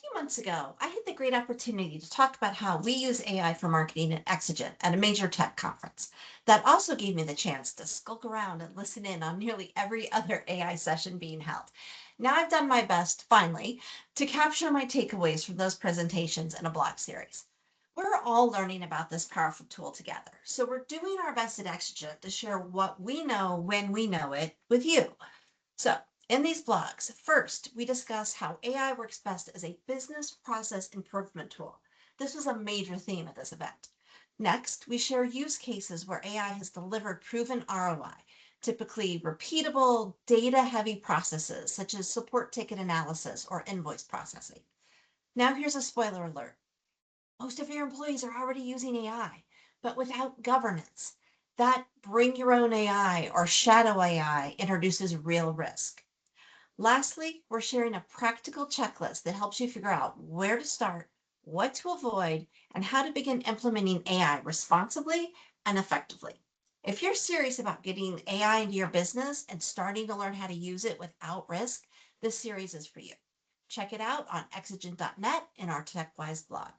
few months ago, I had the great opportunity to talk about how we use AI for marketing at Exigent at a major tech conference. That also gave me the chance to skulk around and listen in on nearly every other AI session being held. Now I've done my best, finally, to capture my takeaways from those presentations in a blog series. We're all learning about this powerful tool together, so we're doing our best at Exigent to share what we know when we know it with you. So, in these blogs, first, we discuss how AI works best as a business process improvement tool. This was a major theme at this event. Next, we share use cases where AI has delivered proven ROI, typically repeatable, data heavy processes such as support ticket analysis or invoice processing. Now, here's a spoiler alert. Most of your employees are already using AI, but without governance. That bring your own AI or shadow AI introduces real risk. Lastly, we're sharing a practical checklist that helps you figure out where to start, what to avoid, and how to begin implementing AI responsibly and effectively. If you're serious about getting AI into your business and starting to learn how to use it without risk, this series is for you. Check it out on exigent.net in our TechWise blog.